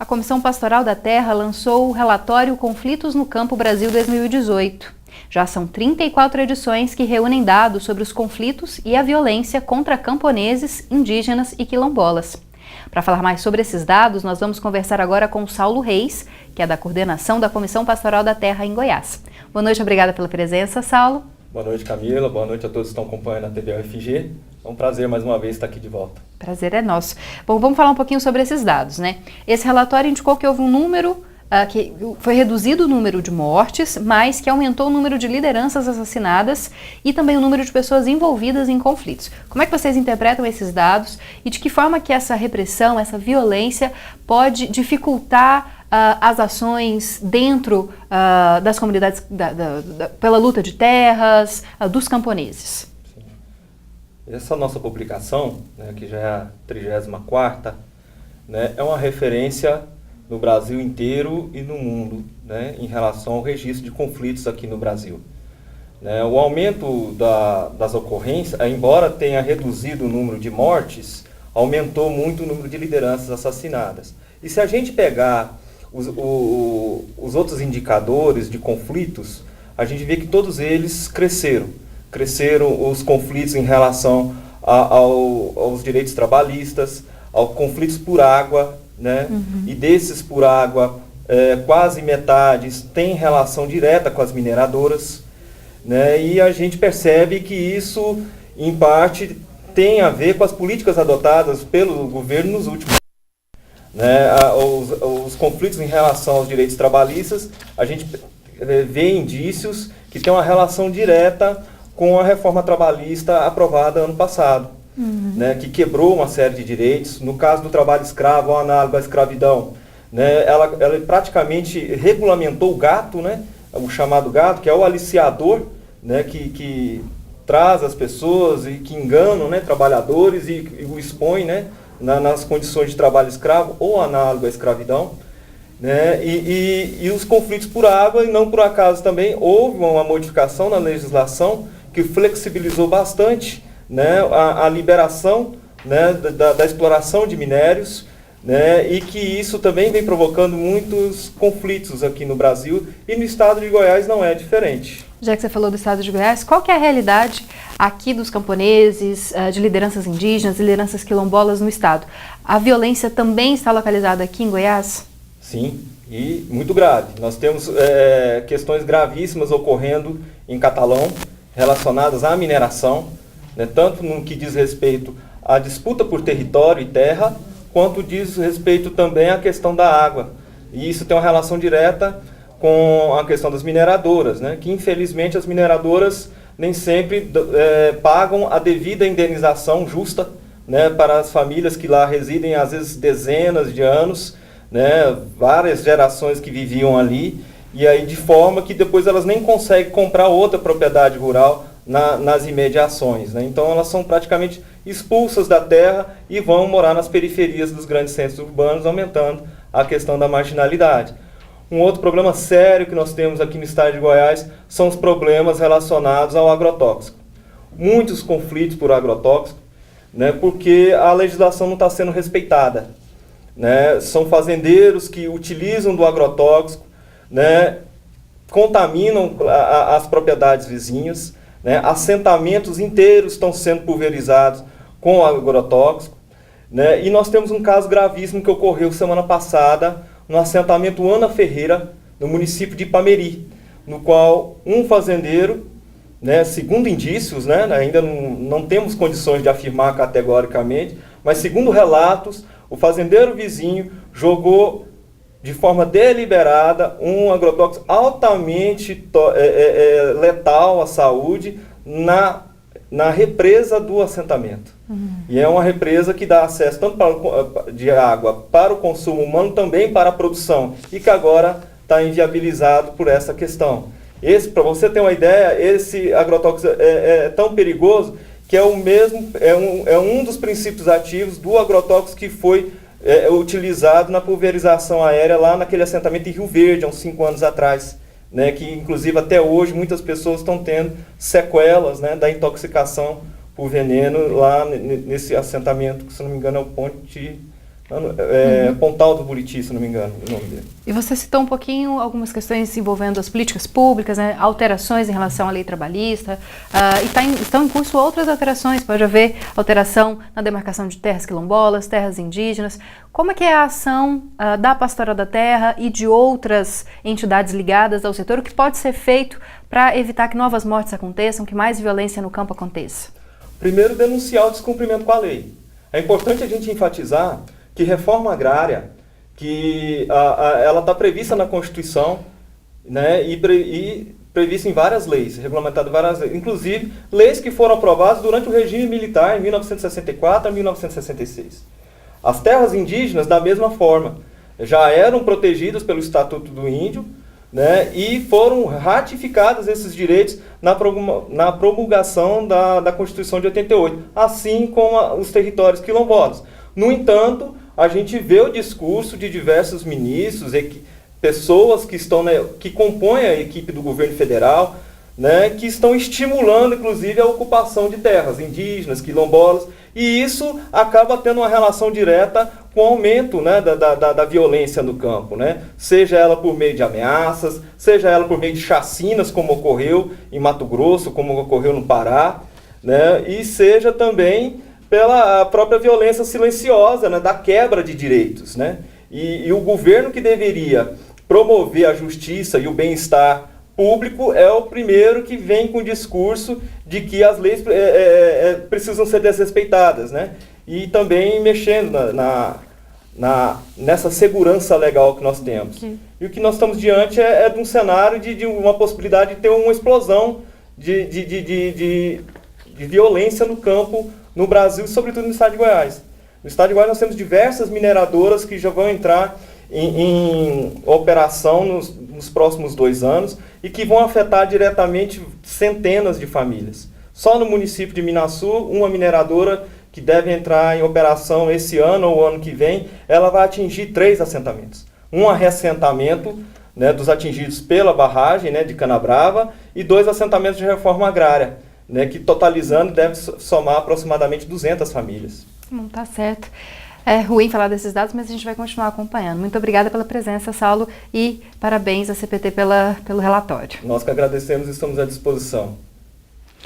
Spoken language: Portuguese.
A Comissão Pastoral da Terra lançou o relatório Conflitos no Campo Brasil 2018. Já são 34 edições que reúnem dados sobre os conflitos e a violência contra camponeses, indígenas e quilombolas. Para falar mais sobre esses dados, nós vamos conversar agora com o Saulo Reis, que é da coordenação da Comissão Pastoral da Terra em Goiás. Boa noite, obrigada pela presença, Saulo. Boa noite, Camila. Boa noite a todos que estão acompanhando a TV UFG. É um prazer mais uma vez estar aqui de volta. Prazer é nosso. Bom, vamos falar um pouquinho sobre esses dados, né? Esse relatório indicou que houve um número, que foi reduzido o número de mortes, mas que aumentou o número de lideranças assassinadas e também o número de pessoas envolvidas em conflitos. Como é que vocês interpretam esses dados e de que forma que essa repressão, essa violência pode dificultar as ações dentro das comunidades, pela luta de terras, dos camponeses? Essa nossa publicação, né, que já é a 34ª, né, é uma referência no Brasil inteiro e no mundo, né, em relação ao registro de conflitos aqui no Brasil. O aumento das ocorrências, embora tenha reduzido o número de mortes, aumentou muito o número de lideranças assassinadas. E se a gente pegar os outros indicadores de conflitos, a gente vê que todos eles cresceram. Cresceram os conflitos em relação aos direitos trabalhistas, aos conflitos por água, né? E desses por água, quase metade tem relação direta com as mineradoras, né? E a gente percebe que isso, em parte, tem a ver com as políticas adotadas pelo governo nos últimos anos. Né? Os conflitos em relação aos direitos trabalhistas, a gente vê indícios que tem uma relação direta com a reforma trabalhista aprovada ano passado, né, que quebrou uma série de direitos. No caso do trabalho escravo, ou análogo à escravidão, né, ela praticamente regulamentou o gato, né, o chamado gato, que é o aliciador, né, que traz as pessoas e que enganam, né, trabalhadores e o expõe, né, nas condições de trabalho escravo ou análogo à escravidão. Né, e os conflitos por água, e não por acaso também houve uma modificação na legislação que flexibilizou bastante, né, a liberação, né, da exploração de minérios, né, e que isso também vem provocando muitos conflitos aqui no Brasil, e no estado de Goiás não é diferente. Já que você falou do estado de Goiás, qual que é a realidade aqui dos camponeses, de lideranças indígenas, lideranças quilombolas no estado? A violência também está localizada aqui em Goiás? Sim, e muito grave. Nós temos questões gravíssimas ocorrendo em Catalão, relacionadas à mineração, né, tanto no que diz respeito à disputa por território e terra, quanto diz respeito também à questão da água. E isso tem uma relação direta com a questão das mineradoras, né, que infelizmente as mineradoras nem sempre pagam a devida indenização justa, né, para as famílias que lá residem, às vezes dezenas de anos, né, várias gerações que viviam ali, e aí de forma que depois elas nem conseguem comprar outra propriedade rural nas imediações, né? Então elas são praticamente expulsas da terra e vão morar nas periferias dos grandes centros urbanos, aumentando a questão da marginalidade. Um outro problema sério que nós temos aqui no estado de Goiás são os problemas relacionados ao agrotóxico. Muitos conflitos por agrotóxico, né, porque a legislação não está sendo respeitada. Né? São fazendeiros que utilizam do agrotóxico, né, contaminam as propriedades vizinhas, né, assentamentos inteiros estão sendo pulverizados com agrotóxico, né, e nós temos um caso gravíssimo que ocorreu semana passada no assentamento Ana Ferreira, no município de Ipameri, no qual um fazendeiro, né, segundo indícios, né, ainda não temos condições de afirmar categoricamente, mas segundo relatos, o fazendeiro vizinho jogou de forma deliberada um agrotóxico altamente letal à saúde na represa do assentamento. E é uma represa que dá acesso tanto de água para o consumo humano, também para a produção, e que agora está inviabilizado por essa questão. Para você ter uma ideia, esse agrotóxico é tão perigoso que é um dos princípios ativos do agrotóxico que foi utilizado na pulverização aérea lá naquele assentamento em Rio Verde, há uns 5 anos atrás, né, que inclusive até hoje muitas pessoas estão tendo sequelas, né, da intoxicação por veneno lá nesse assentamento, que se não me engano é o Ponte Pontal do Buriti, se não me engano, o nome dele. E você citou um pouquinho algumas questões envolvendo as políticas públicas, né, alterações em relação à lei trabalhista, estão em curso outras alterações, pode haver alteração na demarcação de terras quilombolas, terras indígenas. Como é que é a ação da Pastoral da Terra e de outras entidades ligadas ao setor? O que pode ser feito para evitar que novas mortes aconteçam, que mais violência no campo aconteça? Primeiro, denunciar o descumprimento com a lei. É importante a gente enfatizar que reforma agrária, que ela está prevista na Constituição, né, e prevista em várias leis, regulamentada em várias leis, inclusive leis que foram aprovadas durante o regime militar, em 1964 a 1966. As terras indígenas, da mesma forma, já eram protegidas pelo Estatuto do Índio, né, e foram ratificados esses direitos na promulgação da Constituição de 88, assim como os territórios quilombolas. No entanto, a gente vê o discurso de diversos ministros, pessoas que compõem a equipe do governo federal, né, que estão estimulando, inclusive, a ocupação de terras indígenas, quilombolas, e isso acaba tendo uma relação direta com o aumento, né, da violência no campo, né, seja ela por meio de ameaças, seja ela por meio de chacinas, como ocorreu em Mato Grosso, como ocorreu no Pará, né, e seja também pela própria violência silenciosa, né, da quebra de direitos, né, e o governo que deveria promover a justiça e o bem-estar público é o primeiro que vem com o discurso de que as leis precisam ser desrespeitadas, né? E também mexendo nessa segurança legal que nós temos. Okay. E o que nós estamos diante é de um cenário de uma possibilidade de ter uma explosão de violência no campo no Brasil e sobretudo no estado de Goiás. No estado de Goiás nós temos diversas mineradoras que já vão entrar em operação nos próximos 2 anos e que vão afetar diretamente centenas de famílias. Só no município de Minaçu, uma mineradora que deve entrar em operação esse ano ou ano que vem, ela vai atingir 3 assentamentos. Um assentamento, né, dos atingidos pela barragem, né, de Canabrava, e 2 assentamentos de reforma agrária, né, que totalizando deve somar aproximadamente 200 famílias. Não tá certo. É ruim falar desses dados, mas a gente vai continuar acompanhando. Muito obrigada pela presença, Saulo, e parabéns à CPT pelo relatório. Nós que agradecemos e estamos à disposição.